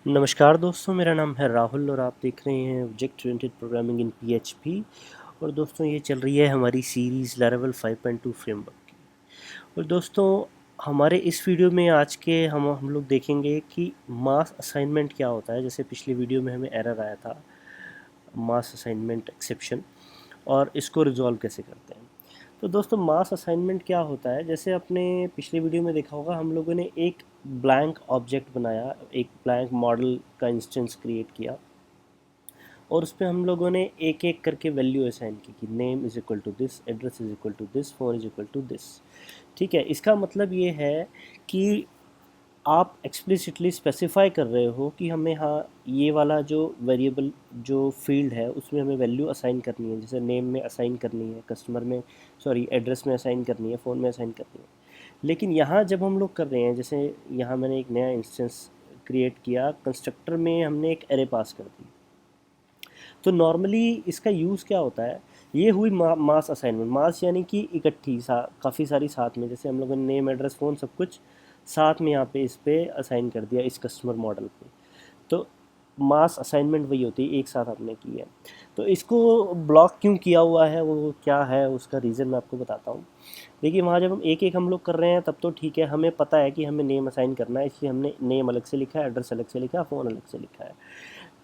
नमस्कार दोस्तों, मेरा नाम है राहुल और आप देख रहे हैं object oriented programming in PHP. और दोस्तों, ये चल रही है हमारी सीरीज़ लैरावेल 5.2 फ्रेमवर्क की। और दोस्तों, हमारे इस वीडियो में आज के हम लोग देखेंगे कि मास असाइनमेंट क्या होता है। जैसे पिछले वीडियो में हमें एरर आया था, मास असाइनमेंट एक्सेप्शन, और इसको रिजॉल्व कैसे करते हैं। तो दोस्तों, मास असाइनमेंट क्या होता है, जैसे आपने पिछले वीडियो में देखा होगा, हम लोगों ने एक ब्लैंक ऑब्जेक्ट बनाया, एक ब्लैंक मॉडल का इंस्टेंस क्रिएट किया, और उस पर हम लोगों ने एक एक करके वैल्यू असाइन की कि name is equal to this, address is equal to this, phone is equal to this. ठीक है, इसका मतलब ये है कि आप एक्सप्लिसिटली स्पेसिफाई कर रहे हो कि हमें, हाँ, ये वाला जो वेरिएबल जो फील्ड है उसमें हमें वैल्यू असाइन करनी है। जैसे नेम में असाइन करनी है, कस्टमर में, सॉरी, एड्रेस में असाइन करनी है, फ़ोन में असाइन करनी है। लेकिन यहाँ जब हम लोग कर रहे हैं, जैसे यहाँ मैंने एक नया इंस्टेंस क्रिएट किया, कंस्ट्रक्टर में हमने एक एरे पास कर दी। तो नॉर्मली इसका यूज़ क्या होता है, ये हुई मास असाइनमेंट। मास यानी कि इकट्ठी काफ़ी सारी साथ में, जैसे हम लोगों ने नेम, एड्रेस, फ़ोन सब कुछ साथ में यहाँ पे इस पे असाइन कर दिया, इस कस्टमर मॉडल पे। तो मास असाइनमेंट वही होती है, एक साथ आपने की है। तो इसको ब्लॉक क्यों किया हुआ है, वो क्या है, उसका रीज़न मैं आपको बताता हूँ। देखिए, वहाँ जब हम लोग कर रहे हैं तब तो ठीक है, हमें पता है कि हमें नेम असाइन करना है, इसलिए हमने नेम अलग से लिखा है, एड्रेस अलग से लिखा है, फ़ोन अलग से लिखा है।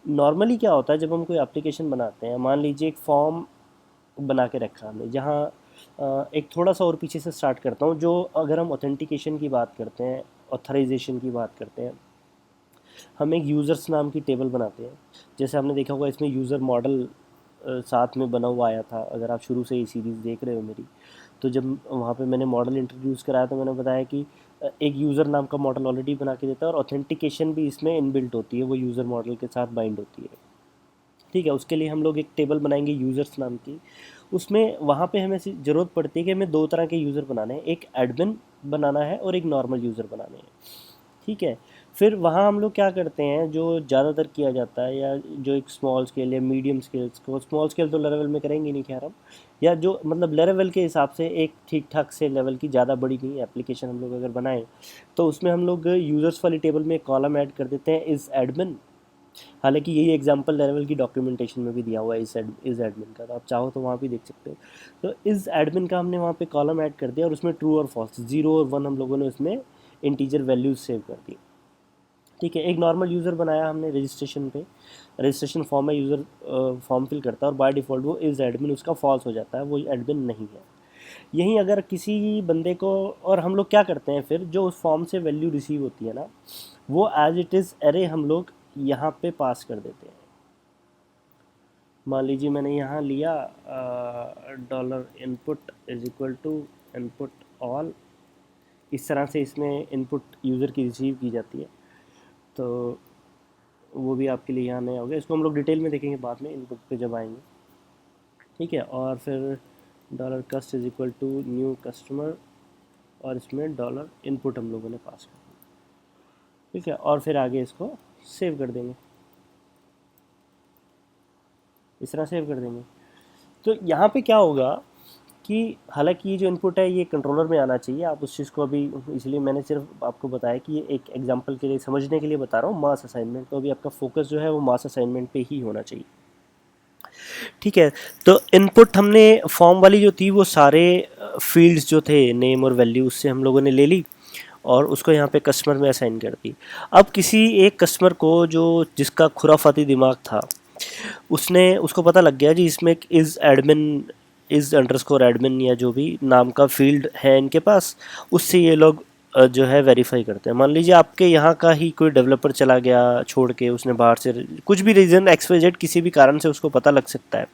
नॉर्मली क्या होता है, जब हम कोई एप्लीकेशन बनाते हैं, मान लीजिए एक फॉर्म बना के रखा हमने, जहाँ एक थोड़ा सा और पीछे से स्टार्ट करता हूँ, जो अगर हम ऑथेंटिकेशन की बात करते हैं, ऑथराइजेशन की बात करते हैं, हम एक यूज़र्स नाम की टेबल बनाते हैं। जैसे आपने देखा होगा, इसमें यूज़र मॉडल साथ में बना हुआ आया था। अगर आप शुरू से ही सीरीज़ देख रहे हो मेरी, तो जब वहाँ पे मैंने मॉडल इंट्रोड्यूस कराया तो मैंने बताया कि एक यूज़र नाम का मॉडल ऑलरेडी बना के देता है, और ऑथेंटिकेशन भी इसमें इनबिल्ट होती है, वो यूज़र मॉडल के साथ बाइंड होती है। ठीक है, उसके लिए हम लोग एक टेबल बनाएंगे यूज़र्स नाम की। उसमें वहाँ पे हमें ज़रूरत पड़ती है कि हमें दो तरह के यूज़र बनाने हैं, एक एडमिन बनाना है और एक नॉर्मल यूज़र बनाने हैं। ठीक है, फिर वहाँ हम लोग क्या करते हैं, जो ज़्यादातर किया जाता है, या जो एक स्मॉल स्केल या मीडियम स्केल, को स्मॉल स्केल तो लेवल में करेंगे नहीं खैर हम, या जो मतलब लेवल के हिसाब से एक ठीक ठाक से लेवल की, ज़्यादा बड़ी नहीं एप्लीकेशन हम लोग अगर बनाएं, तो उसमें हम लोग यूज़र्स वाली टेबल में एक कॉलम ऐड कर देते हैं, इज़ एडमिन। हालांकि यही एग्जांपल लेवल की डॉक्यूमेंटेशन में भी दिया हुआ है, इज़ एडमिन का, तो आप चाहो तो वहाँ भी देख सकते हो। तो इज़ एडमिन का हमने वहाँ पे कॉलम ऐड कर दिया, और उसमें ट्रू और फॉल्स, 0 और 1 हम लोगों ने उसमें इंटीजर वैल्यूज सेव कर दी। ठीक है, एक नॉर्मल यूज़र बनाया हमने रजिस्ट्रेशन पे, रजिस्ट्रेशन फॉर्म में यूज़र फॉर्म फिल करता है, और बाय डिफ़ॉल्ट वो इज़ एडमिन उसका फॉल्स हो जाता है, वो एडमिन नहीं है। यहीं अगर किसी बंदे को, और हम लोग क्या करते हैं फिर, जो उस फॉर्म से वैल्यू रिसीव होती है ना, वो एज इट इज़ एरे हम लोग यहाँ पे पास कर देते हैं। मान लीजिए मैंने यहाँ लिया dollar input is equal to input all, इस तरह से इसमें इनपुट यूज़र की रिसीव की जाती है। तो वो भी आपके लिए यहाँ नया हो गया, इसको हम लोग डिटेल में देखेंगे बाद में, इनपुट पे जब आएंगे। ठीक है, और फिर dollar cust is equal to new customer, और इसमें डॉलर इनपुट हम लोगों ने पास कर दिया। ठीक है, और फिर आगे इसको सेव कर देंगे, इस तरह सेव कर देंगे। तो यहाँ पे क्या होगा कि हालांकि ये जो इनपुट है ये कंट्रोलर में आना चाहिए, आप उस चीज़ को अभी, इसलिए मैंने सिर्फ आपको बताया कि ये एक एग्जांपल के लिए, समझने के लिए बता रहा हूँ मास असाइनमेंट। तो अभी आपका फोकस जो है वो मास असाइनमेंट पे ही होना चाहिए। ठीक है, तो इनपुट हमने फॉर्म वाली जो थी, वो सारे फील्ड्स जो थे, नेम और वैल्यू, उससे हम लोगों ने ले ली, और उसको यहाँ पे कस्टमर में असाइन कर दी। अब किसी एक कस्टमर को, जो जिसका खुराफाती दिमाग था, उसने उसको पता लग गया जी, इसमें एक इज़ अंडरस्कोर एडमिन या जो भी नाम का फील्ड है इनके पास, उससे ये लोग जो है वेरीफाई करते हैं। मान लीजिए आपके यहाँ का ही कोई डेवलपर चला गया छोड़ के, उसने बाहर से कुछ भी रीज़न XYZ, किसी भी कारण से उसको पता लग सकता है,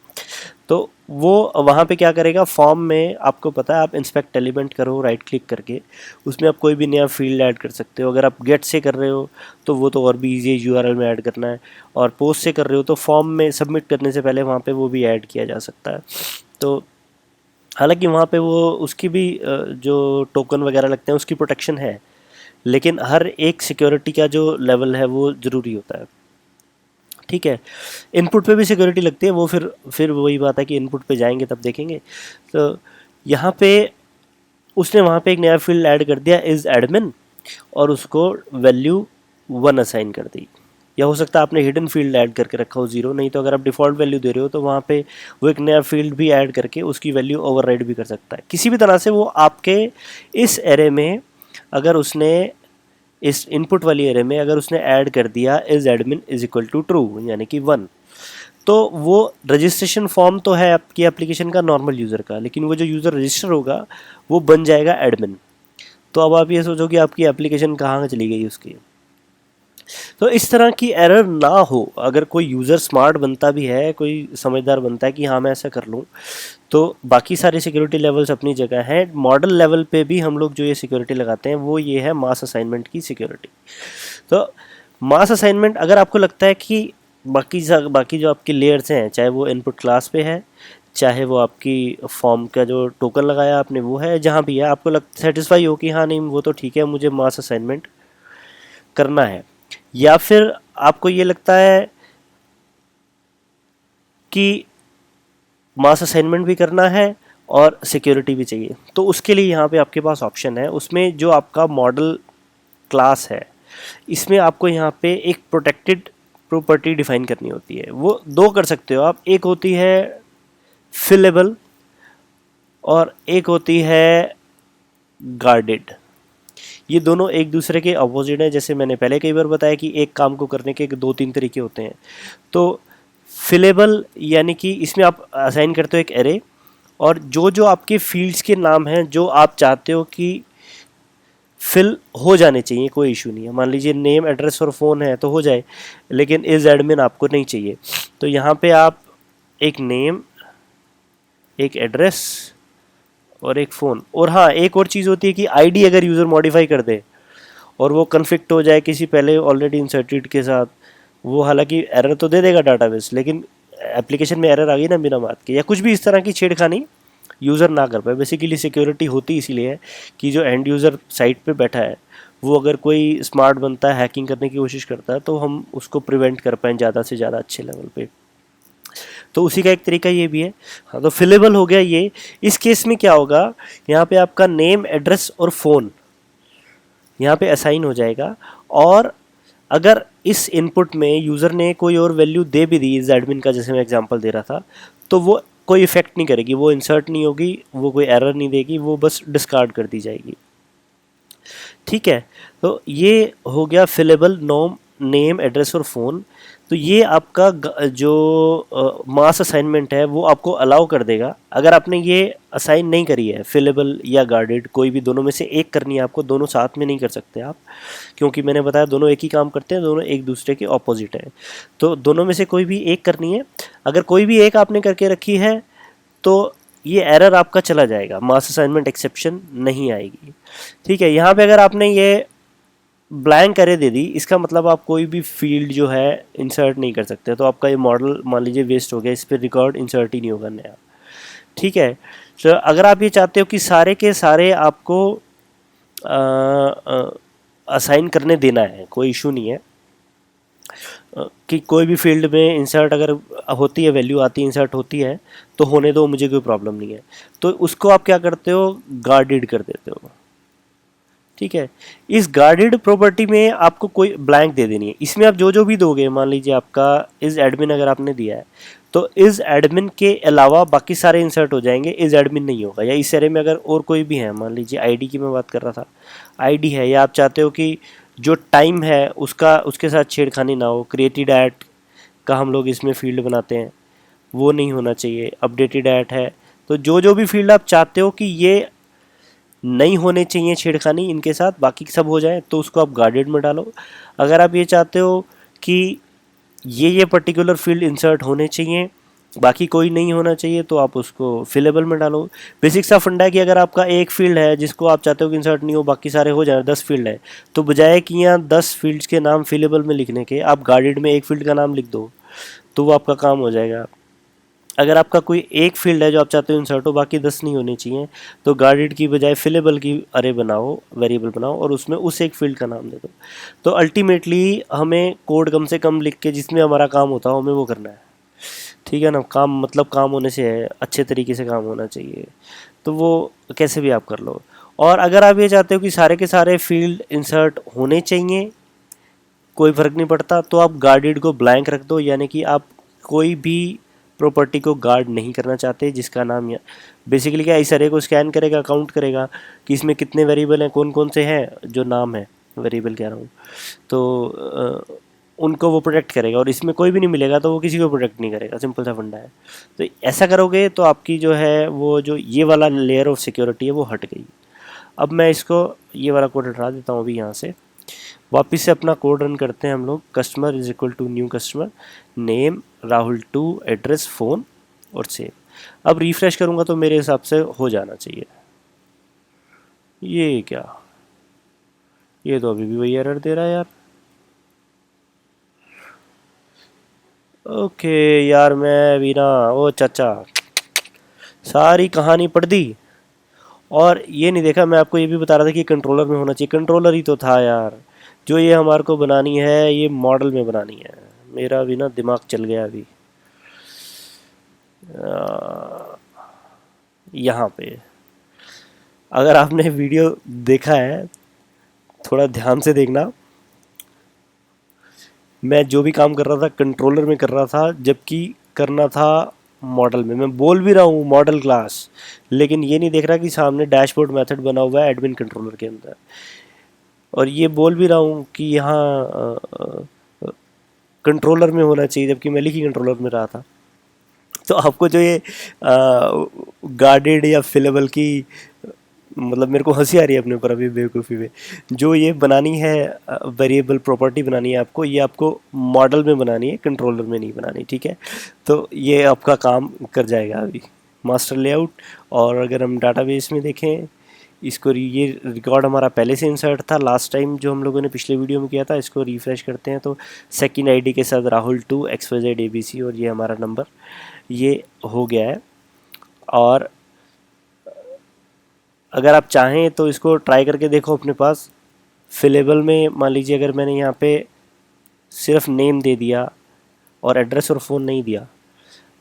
तो वो वहाँ पे क्या करेगा, फॉर्म में आपको पता है, आप इंस्पेक्ट एलिमेंट करो राइट क्लिक करके, उसमें आप कोई भी नया फील्ड ऐड कर सकते हो। अगर आप गेट से कर रहे हो तो वो तो और भी ईजी है, URL में ऐड करना है, और पोस्ट से कर रहे हो तो फॉर्म में सबमिट करने से पहले वहाँ पे वो भी ऐड किया जा सकता है। तो हालांकि वहाँ पे वो उसकी भी जो टोकन वगैरह लगते हैं उसकी प्रोटेक्शन है, लेकिन हर एक सिक्योरिटी का जो लेवल है वो ज़रूरी होता है। ठीक है, इनपुट पे भी सिक्योरिटी लगती है, वो फिर वही बात है कि इनपुट पे जाएंगे तब देखेंगे। तो यहाँ पे उसने वहाँ पे एक नया फील्ड ऐड कर दिया, इज़ एडमिन, और उसको वैल्यू 1 असाइन कर दी। या हो सकता है आपने हिडन फील्ड ऐड करके रखा हो 0, नहीं तो अगर आप डिफ़ॉल्ट वैल्यू दे रहे हो तो वहाँ पे वो एक नया फील्ड भी ऐड करके उसकी वैल्यू ओवरराइड भी कर सकता है। किसी भी तरह से वो आपके इस एरे में अगर उसने इस इनपुट वाली एरे में अगर उसने ऐड कर दिया is admin is equal to true यानी कि 1, तो वो रजिस्ट्रेशन फॉर्म तो है आपकी एप्लीकेशन का नॉर्मल यूज़र का, लेकिन वो जो यूज़र रजिस्टर होगा वो बन जाएगा एडमिन। तो अब आप ये सोचो कि आपकी एप्लीकेशन कहाँ चली गई उसकी। तो इस तरह की एरर ना हो, अगर कोई यूज़र स्मार्ट बनता भी है, कोई समझदार बनता है कि हाँ मैं ऐसा कर लूँ, तो बाकी सारे सिक्योरिटी लेवल्स अपनी जगह हैं। मॉडल लेवल पे भी हम लोग जो ये सिक्योरिटी लगाते हैं वो ये है मास असाइनमेंट की सिक्योरिटी। तो मास असाइनमेंट अगर आपको लगता है कि बाकी जो आपकी लेयर्स हैं, चाहे वो इनपुट क्लास पे है, चाहे वो आपकी फॉर्म का जो टोकन लगाया आपने वो है, जहाँ भी है आपको सेटिस्फाई हो कि हाँ नहीं वो तो ठीक है, मुझे मास असाइनमेंट करना है, या फिर आपको ये लगता है कि मास असाइनमेंट भी करना है और सिक्योरिटी भी चाहिए, तो उसके लिए यहाँ पे आपके पास ऑप्शन है। उसमें जो आपका मॉडल क्लास है, इसमें आपको यहाँ पे एक प्रोटेक्टेड प्रॉपर्टी डिफाइन करनी होती है। वो दो कर सकते हो आप, एक होती है फिलेबल और एक होती है गार्डेड। ये दोनों एक दूसरे के अपोजिट हैं। जैसे मैंने पहले कई बार बताया कि एक काम को करने के 2-3 तरीके होते हैं। तो फिलेबल यानी कि इसमें आप असाइन करते हो एक एरे, और जो जो आपके फील्ड्स के नाम हैं जो आप चाहते हो कि फिल हो जाने चाहिए, कोई इशू नहीं है। मान लीजिए नेम एड्रेस और फ़ोन है तो हो जाए, लेकिन इज एडमिन आपको नहीं चाहिए। तो यहाँ पे आप एक नेम, एक एड्रेस और एक फ़ोन, और हाँ एक और चीज़ होती है कि आईडी अगर यूज़र मॉडिफाई कर दे और वो कन्फ्लिक्ट हो जाए किसी पहले ऑलरेडी इंसर्टेड के साथ, वो हालांकि एरर तो दे देगा डाटाबेस, लेकिन एप्लीकेशन में एरर आ गई ना बिना बात के, या कुछ भी इस तरह की छेड़खानी यूज़र ना कर पाए। बेसिकली सिक्योरिटी होती इसीलिए है कि जो एंड यूज़र साइट पे बैठा है वो अगर कोई स्मार्ट बनता है, हैकिंग करने की कोशिश करता है, तो हम उसको प्रिवेंट कर पाएँ ज़्यादा से ज़्यादा अच्छे लेवल पे। तो उसी का एक तरीका ये भी है। हाँ, तो फिलेबल हो गया ये। इस केस में क्या होगा, यहाँ पे आपका नेम एड्रेस और फ़ोन यहाँ पे असाइन हो जाएगा, और अगर इस इनपुट में यूज़र ने कोई और वैल्यू दे भी दी इस एडमिन का, जैसे मैं एग्जांपल दे रहा था, तो वो कोई इफेक्ट नहीं करेगी, वो इंसर्ट नहीं होगी, वो कोई एरर नहीं देगी, वो बस डिस्कार्ड कर दी जाएगी। ठीक है, तो ये हो गया फिलेबल नोम, नेम एड्रेस और फ़ोन। तो ये आपका जो मास असाइनमेंट है वो आपको अलाउ कर देगा। अगर आपने ये असाइन नहीं करी है, फिलेबल या गार्डेड, कोई भी दोनों में से एक करनी है आपको, दोनों साथ में नहीं कर सकते आप, क्योंकि मैंने बताया दोनों एक ही काम करते हैं, दोनों एक दूसरे के ऑपोजिट हैं। तो दोनों में से कोई भी एक करनी है। अगर कोई भी एक आपने करके रखी है तो ये एरर आपका चला जाएगा, मास असाइनमेंट एक्सेप्शन नहीं आएगी। ठीक है, यहाँ पे अगर आपने ये ब्लैंक एरे दे दी, इसका मतलब आप कोई भी फील्ड जो है इंसर्ट नहीं कर सकते, तो आपका ये मॉडल मान लीजिए वेस्ट हो गया, इस पर रिकॉर्ड इंसर्ट ही नहीं होगा नया। ठीक है, तो अगर आप ये चाहते हो कि सारे के सारे आपको असाइन करने देना है, कोई इशू नहीं है कि कोई भी फील्ड में इंसर्ट अगर होती है, वैल्यू आती है, इंसर्ट होती है, तो होने दो, मुझे कोई प्रॉब्लम नहीं है। तो उसको आप क्या करते हो, गार्डेड कर देते हो। ठीक है, इस गार्डेड प्रॉपर्टी में आपको कोई ब्लैंक दे देनी है। इसमें आप जो जो भी दोगे, मान लीजिए आपका इज एडमिन अगर आपने दिया है, तो इज एडमिन के अलावा बाकी सारे इंसर्ट हो जाएंगे, इज एडमिन नहीं होगा। या इस एरे में अगर और कोई भी है, मान लीजिए आईडी की मैं बात कर रहा था, आईडी है, या आप चाहते हो कि जो टाइम है उसका उसके साथ छेड़खानी ना हो, क्रिएटेड एट का हम लोग इसमें फील्ड बनाते हैं, वो नहीं होना चाहिए, अपडेटेड एट है, तो जो जो भी फील्ड आप चाहते हो कि ये नहीं होने चाहिए छेड़खानी इनके साथ, बाकी सब हो जाए, तो उसको आप गार्डेड में डालो। अगर आप ये चाहते हो कि ये पर्टिकुलर फील्ड इंसर्ट होने चाहिए, बाकी कोई नहीं होना चाहिए, तो आप उसको फिलेबल में डालो। बेसिक सा फंडा है कि अगर आपका एक फील्ड है जिसको आप चाहते हो कि इंसर्ट नहीं हो, बाकी सारे हो जाए, 10 फील्ड है, तो बजाय कि यहाँ 10 फील्ड्स के नाम फिलेबल में लिखने के, आप गार्डेड में एक फील्ड का नाम लिख दो, तो वो आपका काम हो जाएगा। अगर आपका कोई एक फील्ड है जो आप चाहते हो इंसर्ट हो, बाकी 10 नहीं होनी चाहिए, तो गार्डेड की बजाय फिलेबल की अरे बनाओ, वेरिएबल बनाओ, और उसमें उस एक फील्ड का नाम दे दो। तो अल्टीमेटली हमें कोड कम से कम लिख के जिसमें हमारा काम होता हो हमें वो करना है। ठीक है ना, काम मतलब काम होने से है, अच्छे तरीके से काम होना चाहिए, तो वो कैसे भी आप कर लो। और अगर आप ये चाहते हो कि सारे के सारे फील्ड इंसर्ट होने चाहिए, कोई फ़र्क नहीं पड़ता, तो आप गार्डेड को ब्लैंक रख दो, यानी कि आप कोई भी प्रॉपर्टी को गार्ड नहीं करना चाहते जिसका नाम या बेसिकली क्या इस अरे को स्कैन करेगा, काउंट करेगा कि इसमें कितने वेरिएबल हैं, कौन कौन से हैं जो नाम है, वेरिएबल कह रहा हूँ, तो उनको वो प्रोटेक्ट करेगा, और इसमें कोई भी नहीं मिलेगा तो वो किसी को प्रोटेक्ट नहीं करेगा। सिंपल सा फंडा है। तो ऐसा करोगे तो आपकी जो है वो जो ये वाला लेयर ऑफ सिक्योरिटी है वो हट गई। अब मैं इसको ये वाला कोड हटा देता हूँ अभी यहाँ से। वापस से अपना कोड रन करते हैं हम लोग। Customer is equal to new customer, name Rahul 2, address phone और सेव। अब रिफ्रेश करूँगा तो मेरे हिसाब से हो जाना चाहिए। ये क्या, ये तो अभी भी वही एरर दे रहा है यार। ओके यार, मैं अभी ना ओ चाचा सारी कहानी पढ़ दी और ये नहीं देखा। मैं आपको ये भी बता रहा था कि कंट्रोलर में होना चाहिए, कंट्रोलर ही तो था यार। जो ये हमारे को बनानी है ये मॉडल में बनानी है। मेरा भी ना दिमाग चल गया अभी। यहाँ पे अगर आपने वीडियो देखा है थोड़ा ध्यान से देखना। मैं जो भी काम कर रहा था कंट्रोलर में कर रहा था, जबकि करना था मॉडल में। मैं बोल भी रहा हूँ मॉडल क्लास, लेकिन ये नहीं देख रहा कि सामने डैशबोर्ड मेथड बना हुआ है एडमिन कंट्रोलर के अंदर, और ये बोल भी रहा हूँ कि यहाँ कंट्रोलर में होना चाहिए, जबकि मैं लिखी कंट्रोलर में रहा था। तो आपको जो ये गार्डेड या फिलेबल की, मतलब मेरे को हंसी आ रही है अपने ऊपर अभी बेवकूफ़ी में। जो ये बनानी है वेरिएबल प्रॉपर्टी बनानी है आपको, ये आपको मॉडल में बनानी है, कंट्रोलर में नहीं बनानी, ठीक है। तो ये आपका काम कर जाएगा अभी मास्टर लेआउट। और अगर हम डाटाबेस में देखें इसको, ये रिकॉर्ड हमारा पहले से इंसर्ट था लास्ट टाइम जो हम लोगों ने पिछले वीडियो में किया था। इसको रिफ़्रेश करते हैं तो सेकंड आईडी के साथ राहुल 2 XYZ ABC और ये हमारा नंबर ये हो गया है। और अगर आप चाहें तो इसको ट्राई करके देखो अपने पास फिलेबल में। मान लीजिए अगर मैंने यहाँ पे सिर्फ नेम दे दिया और एड्रेस और फ़ोन नहीं दिया।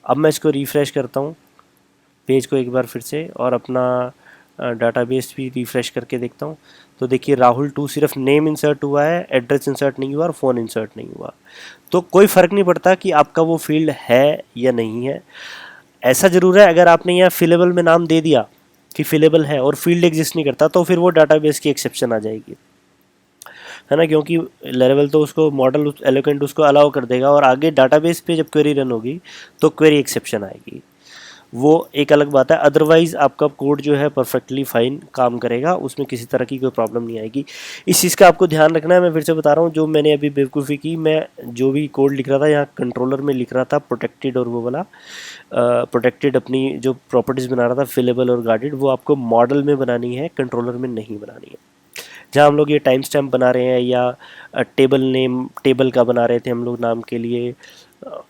अब मैं इसको रिफ़्रेश करता हूँ पेज को एक बार फिर से, और अपना डाटाबेस भी रिफ़्रेश करके देखता हूँ। तो देखिए राहुल 2 सिर्फ नेम इंसर्ट हुआ है, एड्रेस इंसर्ट नहीं हुआ और फ़ोन इंसर्ट नहीं हुआ। तो कोई फ़र्क नहीं पड़ता कि आपका वो फील्ड है या नहीं है। ऐसा ज़रूर है अगर आपने यहाँ फिलेबल में नाम दे दिया कि फिलेबल है और फील्ड एग्जिस्ट नहीं करता, तो फिर वो डाटाबेस की एक्सेप्शन आ जाएगी, है ना, क्योंकि लेवल तो उसको मॉडल एलोकेंट उसको अलाउ कर देगा, और आगे डाटाबेस पे जब क्वेरी रन होगी तो क्वेरी एक्सेप्शन आएगी। वो एक अलग बात है। अदरवाइज़ आपका कोड जो है परफेक्टली फाइन काम करेगा, उसमें किसी तरह की कोई प्रॉब्लम नहीं आएगी। इस चीज़ का आपको ध्यान रखना है। मैं फिर से बता रहा हूँ, जो मैंने अभी बेवकूफ़ी की, मैं जो भी कोड लिख रहा था यहाँ कंट्रोलर में लिख रहा था प्रोटेक्टेड, और वो वाला प्रोटेक्टेड अपनी जो प्रॉपर्टीज़ बना रहा था फिलेबल और गार्डेड, वो आपको मॉडल में बनानी है, कंट्रोलर में नहीं बनानी है। जहाँ हम लोग ये टाइम स्टैम्प बना रहे हैं या टेबल नेम, टेबल का बना रहे थे हम लोग नाम के लिए,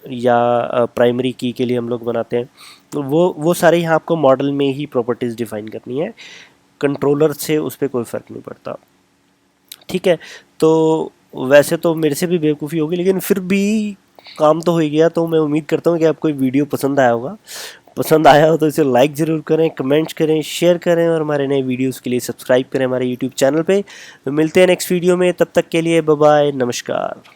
या प्राइमरी की के लिए हम लोग बनाते हैं, तो वो सारे यहाँ आपको मॉडल में ही प्रॉपर्टीज़ डिफ़ाइन करनी है। कंट्रोलर से उस पर कोई फ़र्क नहीं पड़ता, ठीक है। तो वैसे तो मेरे से भी बेवकूफ़ी होगी, लेकिन फिर भी काम तो हो ही गया। तो मैं उम्मीद करता हूँ कि आपको ये वीडियो पसंद आया होगा। पसंद आया हो तो इसे लाइक ज़रूर करें, कमेंट्स करें, शेयर करें, और हमारे नए वीडियोस के लिए सब्सक्राइब करें हमारे यूट्यूब चैनल पे। तो मिलते हैं नेक्स्ट वीडियो में, तब तक के लिए बाय बाय, नमस्कार।